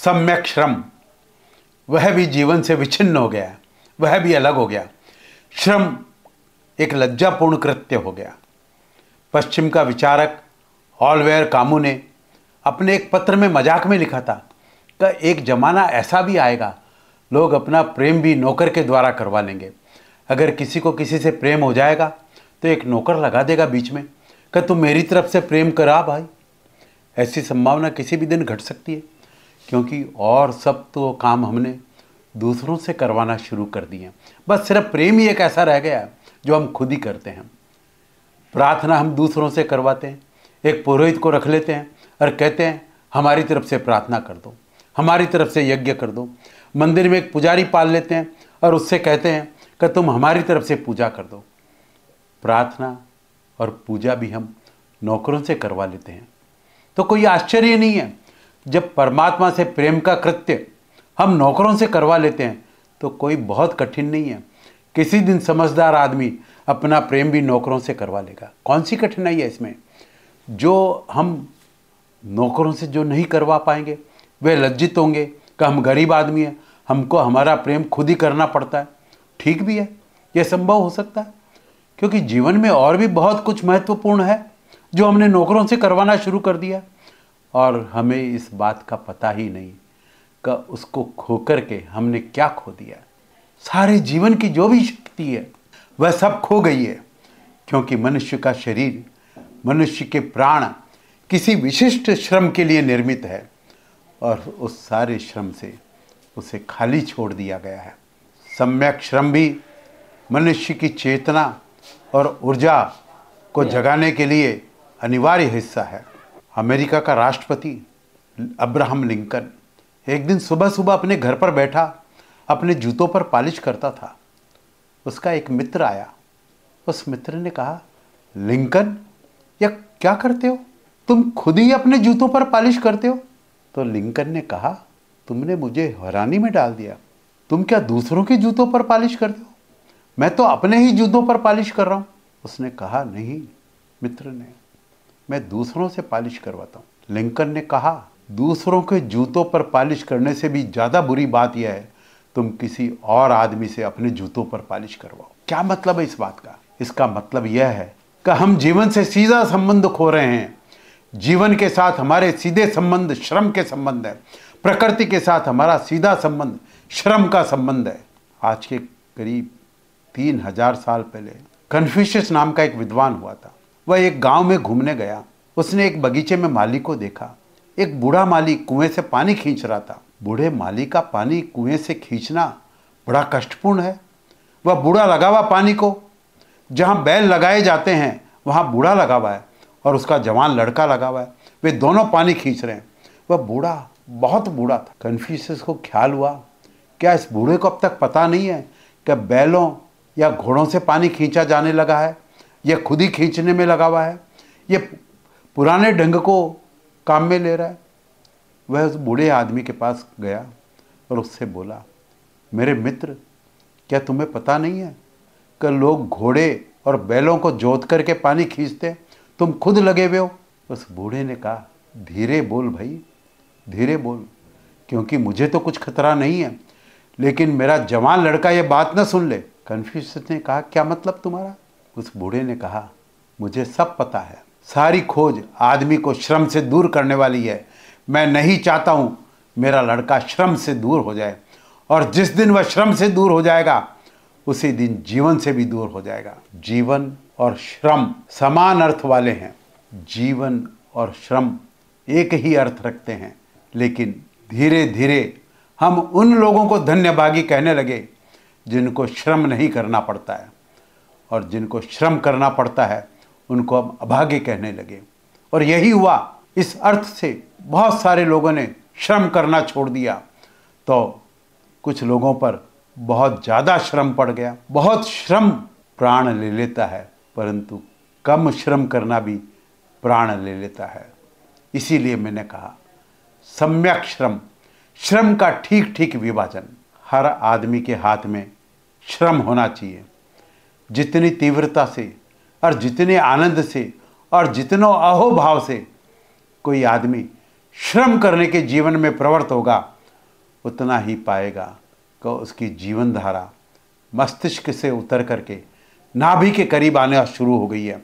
सम्यक श्रम, वह भी जीवन से विच्छिन्न हो गया, वह भी अलग हो गया। श्रम एक लज्जापूर्ण कृत्य हो गया। पश्चिम का विचारक ऑलिवर कामू ने अपने एक पत्र में मजाक में लिखा था कि एक जमाना ऐसा भी आएगा, लोग अपना प्रेम भी नौकर के द्वारा करवा लेंगे। अगर किसी को किसी से प्रेम हो जाएगा तो एक नौकर लगा देगा बीच में कि तुम मेरी तरफ से प्रेम करा भाई। ऐसी संभावना किसी भी दिन घट सकती है, क्योंकि और सब तो काम हमने दूसरों से करवाना शुरू कर दिए। बस सिर्फ प्रेम ही एक ऐसा रह गया जो हम खुद ही करते हैं। प्रार्थना हम दूसरों से करवाते हैं, एक पुरोहित को रख लेते हैं और कहते हैं हमारी तरफ से प्रार्थना कर दो, हमारी तरफ से यज्ञ कर दो। मंदिर में एक पुजारी पाल लेते हैं और उससे कहते हैं कि तुम हमारी तरफ से पूजा कर दो। प्रार्थना और पूजा भी हम नौकरों से करवा लेते हैं। तो कोई आश्चर्य नहीं है जब परमात्मा से प्रेम का कृत्य हम नौकरों से करवा लेते हैं, तो कोई बहुत कठिन नहीं है। किसी दिन समझदार आदमी अपना प्रेम भी नौकरों से करवा लेगा। कौन सी कठिनाई है इसमें? जो हम नौकरों से जो नहीं करवा पाएंगे वे लज्जित होंगे कि हम गरीब आदमी हैं, हमको हमारा प्रेम खुद ही करना पड़ता है। ठीक भी है, यह संभव हो सकता है, क्योंकि जीवन में और भी बहुत कुछ महत्वपूर्ण है जो हमने नौकरों से करवाना शुरू कर दिया और हमें इस बात का पता ही नहीं कि उसको खो करके हमने क्या खो दिया। सारे जीवन की जो भी शक्ति है वह सब खो गई है, क्योंकि मनुष्य का शरीर, मनुष्य के प्राण किसी विशिष्ट श्रम के लिए निर्मित है और उस सारे श्रम से उसे खाली छोड़ दिया गया है। सम्यक श्रम भी मनुष्य की चेतना और ऊर्जा को जगाने के लिए अनिवार्य हिस्सा है। अमेरिका का राष्ट्रपति अब्राहम लिंकन एक दिन सुबह सुबह अपने घर पर बैठा अपने जूतों पर पॉलिश करता था। उसका एक मित्र आया। उस मित्र ने कहा, लिंकन, यह क्या करते हो? तुम खुद ही अपने जूतों पर पॉलिश करते हो? तो लिंकन ने कहा, तुमने मुझे हैरानी में डाल दिया। तुम क्या दूसरों के जूतों पर पॉलिश करते हो? मैं तो अपने ही जूतों पर पॉलिश कर रहा हूं। उसने कहा, नहीं मित्र ने, मैं दूसरों से पॉलिश करवाता हूं। लिंकन ने कहा, दूसरों के जूतों पर पॉलिश करने से भी ज्यादा बुरी बात यह है तुम किसी और आदमी से अपने जूतों पर पॉलिश करवाओ। क्या मतलब है इस बात का? इसका मतलब यह है कि हम जीवन से सीधा संबंध खो रहे हैं। जीवन के साथ हमारे सीधे संबंध श्रम के संबंध है। प्रकृति के साथ हमारा सीधा संबंध श्रम का संबंध है। आज के करीब 3000 साल पहले कन्फ्यूशियस नाम का एक विद्वान हुआ था। वह एक गांव में घूमने गया। उसने एक बगीचे में माली को देखा। एक बूढ़ा माली कुएं से पानी खींच रहा था। बूढ़े माली का पानी कुएं से खींचना बड़ा कष्टपूर्ण है। वह बूढ़ा लगा हुआ पानी को, जहां बैल लगाए जाते हैं वहां बूढ़ा लगा हुआ है और उसका जवान लड़का लगा हुआ है। वे दोनों पानी खींच रहे हैं। वह बूढ़ा बहुत बूढ़ा था। कन्फ्यूशियस को ख्याल हुआ, क्या इस बूढ़े को अब तक पता नहीं है कि बैलों या घोड़ों से पानी खींचा जाने लगा है? यह खुद ही खींचने में लगा हुआ है। यह पुराने ढंग को काम में ले रहा है। वह उस बूढ़े आदमी के पास गया और उससे बोला, मेरे मित्र, क्या तुम्हें पता नहीं है कि लोग घोड़े और बैलों को जोत करके पानी खींचते, तुम खुद लगे हुए हो? उस बूढ़े ने कहा, धीरे बोल भाई, धीरे बोल, क्योंकि मुझे तो कुछ खतरा नहीं है, लेकिन मेरा जवान लड़का ये बात न सुन ले। कन्फ्यूशियस ने कहा, क्या मतलब तुम्हारा? उस बूढ़े ने कहा, मुझे सब पता है। सारी खोज आदमी को श्रम से दूर करने वाली है। मैं नहीं चाहता हूं मेरा लड़का श्रम से दूर हो जाए, और जिस दिन वह श्रम से दूर हो जाएगा उसी दिन जीवन से भी दूर हो जाएगा। जीवन और श्रम समान अर्थ वाले हैं। जीवन और श्रम एक ही अर्थ रखते हैं, लेकिन धीरे धीरे हम उन लोगों को धन्यभागी कहने लगे जिनको श्रम नहीं करना पड़ता है, और जिनको श्रम करना पड़ता है उनको हम अभागे कहने लगे। और यही हुआ। इस अर्थ से बहुत सारे लोगों ने श्रम करना छोड़ दिया, तो कुछ लोगों पर बहुत ज़्यादा श्रम पड़ गया। बहुत श्रम प्राण ले लेता है, परंतु कम श्रम करना भी प्राण ले लेता है। इसीलिए मैंने कहा, सम्यक श्रम, श्रम का ठीक ठीक विभाजन। हर आदमी के हाथ में श्रम होना चाहिए। जितनी तीव्रता से और जितने आनंद से और जितनों अहोभाव से कोई आदमी श्रम करने के जीवन में प्रवृत्त होगा उतना ही पाएगा कि उसकी जीवन धारा मस्तिष्क से उतर करके नाभि के करीब आना शुरू हो गई है।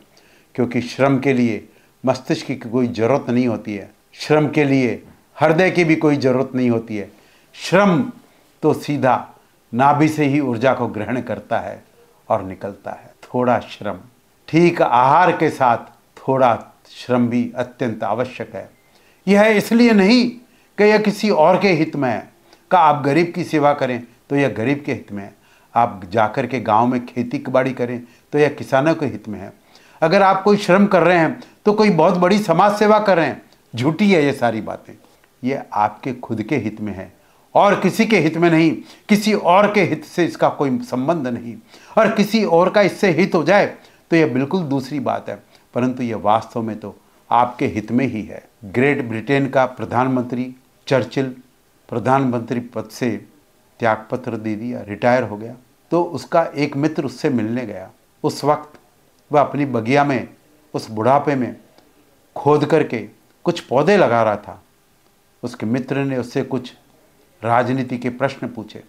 क्योंकि श्रम के लिए मस्तिष्क की कोई ज़रूरत नहीं होती है, श्रम के लिए हृदय की भी कोई ज़रूरत नहीं होती है। श्रम तो सीधा नाभि से ही ऊर्जा को ग्रहण करता है और निकलता है। थोड़ा श्रम, ठीक आहार के साथ थोड़ा श्रम भी अत्यंत आवश्यक है। यह इसलिए नहीं कि यह किसी और के हित में है, का आप गरीब की सेवा करें तो यह गरीब के हित में है, आप जाकर के गांव में खेती बाड़ी करें तो यह किसानों के हित में है। अगर आप कोई श्रम कर रहे हैं तो कोई बहुत बड़ी समाज सेवा कर रहे हैं, झूठी है ये सारी बातें। ये आपके खुद के हित में है और किसी के हित में नहीं, किसी और के हित से इसका कोई संबंध नहीं। और किसी और का इससे हित हो जाए तो यह बिल्कुल दूसरी बात है, परंतु यह वास्तव में तो आपके हित में ही है। ग्रेट ब्रिटेन का प्रधानमंत्री चर्चिल प्रधानमंत्री पद से त्यागपत्र दे दिया, रिटायर हो गया, तो उसका एक मित्र उससे मिलने गया। उस वक्त वह अपनी बगिया में उस बुढ़ापे में खोद करके कुछ पौधे लगा रहा था। उसके मित्र ने उससे कुछ राजनीति के प्रश्न पूछे।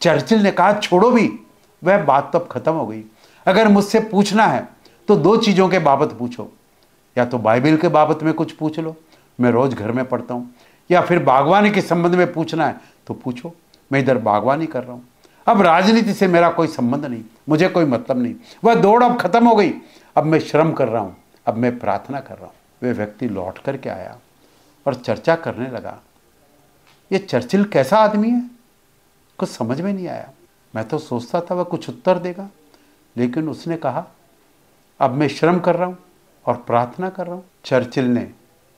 चर्चिल ने कहा छोड़ो भी, वह बात तो अब खत्म हो गई। अगर मुझसे पूछना है तो दो चीज़ों के बाबत पूछो, या तो बाइबल के बाबत में कुछ पूछ लो, मैं रोज़ घर में पढ़ता हूँ, या फिर बागवानी के संबंध में पूछना है तो पूछो, मैं इधर बागवानी कर रहा हूँ। अब राजनीति से मेरा कोई संबंध नहीं, मुझे कोई मतलब नहीं। वह दौड़ अब खत्म हो गई, अब मैं श्रम कर रहा हूँ, अब मैं प्रार्थना कर रहा हूँ। वह व्यक्ति लौट करके आया और चर्चा करने लगा। ये चर्चिल कैसा आदमी है, कुछ समझ में नहीं आया। मैं तो सोचता था वह कुछ उत्तर देगा, लेकिन उसने कहा अब मैं श्रम कर रहा हूँ और प्रार्थना कर रहा हूँ। चर्चिल ने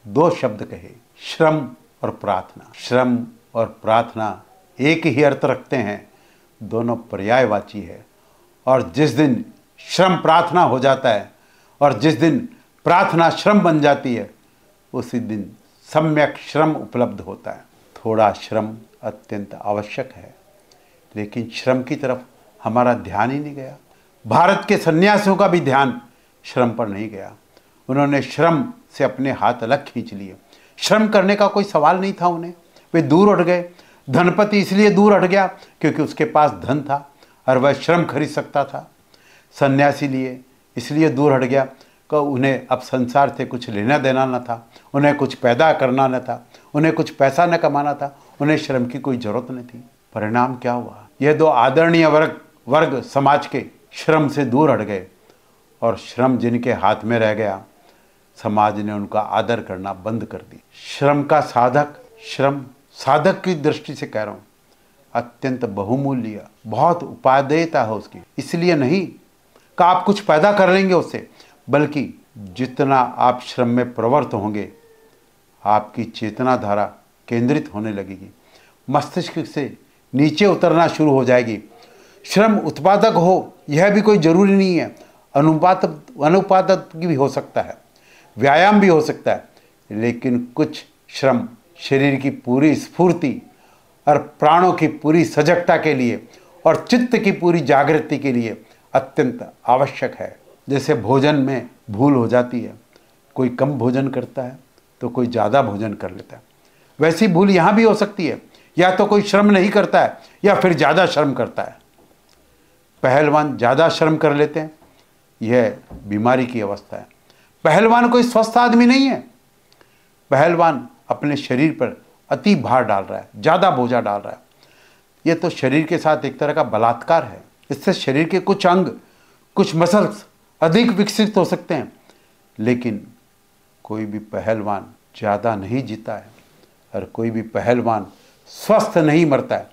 दो शब्द कहे, श्रम और प्रार्थना। श्रम और प्रार्थना एक ही अर्थ रखते हैं, दोनों पर्यायवाची है। और जिस दिन श्रम प्रार्थना हो जाता है और जिस दिन प्रार्थना श्रम बन जाती है, उसी दिन सम्यक श्रम उपलब्ध होता है। थोड़ा श्रम अत्यंत आवश्यक है, लेकिन श्रम की तरफ हमारा ध्यान ही नहीं गया। भारत के सन्यासियों का भी ध्यान श्रम पर नहीं गया। उन्होंने श्रम से अपने हाथ अलग खींच लिए। श्रम करने का कोई सवाल नहीं था उन्हें, वे दूर हट गए। धनपति इसलिए दूर हट गया क्योंकि उसके पास धन था और वह श्रम खरीद सकता था। सन्यासी लिए इसलिए दूर हट गया कि उन्हें अब संसार से कुछ लेना देना न था, उन्हें कुछ पैदा करना न था, उन्हें कुछ पैसा न कमाना था, उन्हें श्रम की कोई ज़रूरत नहीं थी। परिणाम क्या हुआ? यह दो आदरणीय वर्ग समाज के श्रम से दूर हट गए और श्रम जिनके हाथ में रह गया, समाज ने उनका आदर करना बंद कर दी। श्रम का साधक, श्रम साधक की दृष्टि से कह रहा हूँ, अत्यंत बहुमूल्य, बहुत उपादेयता है उसकी। इसलिए नहीं कि आप कुछ पैदा कर लेंगे उससे, बल्कि जितना आप श्रम में प्रवृत्त होंगे, आपकी चेतना धारा केंद्रित होने लगेगी, मस्तिष्क से नीचे उतरना शुरू हो जाएगी। श्रम उत्पादक हो यह भी कोई ज़रूरी नहीं है, अनुपातक भी हो सकता है, व्यायाम भी हो सकता है, लेकिन कुछ श्रम शरीर की पूरी स्फूर्ति और प्राणों की पूरी सजगता के लिए और चित्त की पूरी जागृति के लिए अत्यंत आवश्यक है। जैसे भोजन में भूल हो जाती है, कोई कम भोजन करता है तो कोई ज़्यादा भोजन कर लेता है, वैसी भूल यहाँ भी हो सकती है। या तो कोई श्रम नहीं करता है या फिर ज़्यादा श्रम करता है। पहलवान ज़्यादा श्रम कर लेते हैं, यह बीमारी की अवस्था है। पहलवान कोई स्वस्थ आदमी नहीं है। पहलवान अपने शरीर पर अति भार डाल रहा है, ज़्यादा बोझा डाल रहा है। यह तो शरीर के साथ एक तरह का बलात्कार है। इससे शरीर के कुछ अंग, कुछ मसल्स अधिक विकसित हो सकते हैं, लेकिन कोई भी पहलवान ज़्यादा नहीं जीता है और कोई भी पहलवान स्वस्थ नहीं मरता है।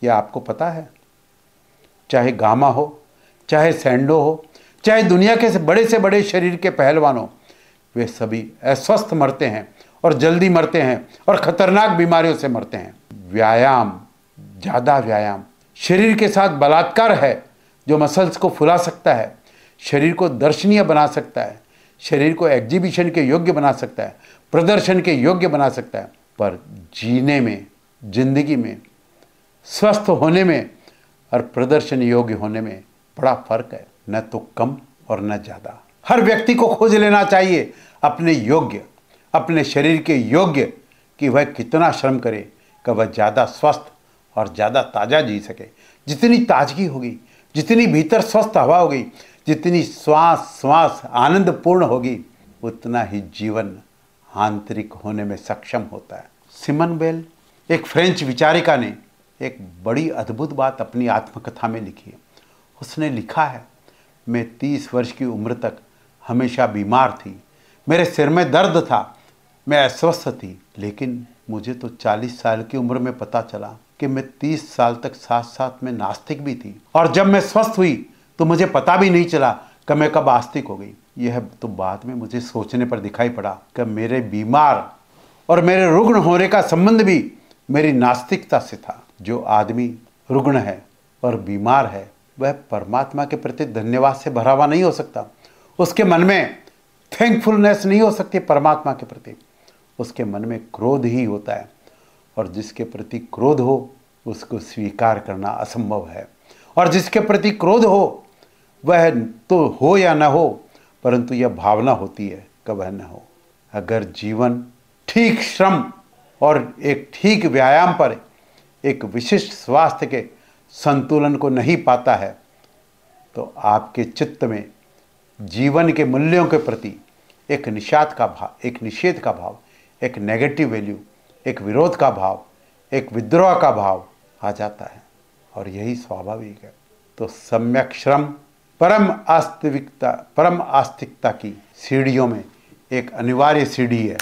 यह आपको पता है। चाहे गामा हो, चाहे सैंडो हो, चाहे दुनिया के बड़े से बड़े शरीर के पहलवान हो, वे सभी अस्वस्थ मरते हैं और जल्दी मरते हैं और खतरनाक बीमारियों से मरते हैं। व्यायाम, ज़्यादा व्यायाम शरीर के साथ बलात्कार है, जो मसल्स को फुला सकता है, शरीर को दर्शनीय बना सकता है, शरीर को एग्जीबिशन के योग्य बना सकता है, प्रदर्शन के योग्य बना सकता है। पर जीने में, जिंदगी में, स्वस्थ होने में और प्रदर्शन योग्य होने में बड़ा फर्क है, न तो कम और न ज़्यादा। हर व्यक्ति को खोज लेना चाहिए अपने योग्य, अपने शरीर के योग्य कि वह कितना श्रम करे कि वह ज़्यादा स्वस्थ और ज़्यादा ताज़ा जी सके। जितनी ताजगी होगी, जितनी भीतर स्वस्थ हवा होगी, जितनी श्वास श्वास आनंदपूर्ण होगी, उतना ही जीवन आंतरिक होने में सक्षम होता है। सिमन बेल, एक फ्रेंच विचारिका, ने एक बड़ी अद्भुत बात अपनी आत्मकथा में लिखी है। उसने लिखा है, मैं 30 वर्ष की उम्र तक हमेशा बीमार थी, मेरे सिर में दर्द था, मैं अस्वस्थ थी, लेकिन मुझे तो 40 साल की उम्र में पता चला कि मैं 30 साल तक साथ साथ में नास्तिक भी थी, और जब मैं स्वस्थ हुई तो मुझे पता भी नहीं चला कि मैं कब आस्तिक हो गई। यह तो बाद में मुझे सोचने पर दिखाई पड़ा कि मेरे बीमार और मेरे रुग्ण होने का संबंध भी मेरी नास्तिकता से था। जो आदमी रुग्ण है और बीमार है, वह परमात्मा के प्रति धन्यवाद से भरा हुआ नहीं हो सकता। उसके मन में थैंकफुलनेस नहीं हो सकती परमात्मा के प्रति। उसके मन में क्रोध ही होता है, और जिसके प्रति क्रोध हो उसको स्वीकार करना असंभव है। और जिसके प्रति क्रोध हो वह तो हो या न हो, परंतु यह भावना होती है कि वह न हो। अगर जीवन ठीक श्रम और एक ठीक व्यायाम पर एक विशिष्ट स्वास्थ्य के संतुलन को नहीं पाता है, तो आपके चित्त में जीवन के मूल्यों के प्रति एक निषेध का भाव, एक नेगेटिव वैल्यू, एक विरोध का भाव, एक विद्रोह का भाव आ जाता है, और यही स्वाभाविक है। तो सम्यक श्रम परम आस्तिकता की सीढ़ियों में एक अनिवार्य सीढ़ी है।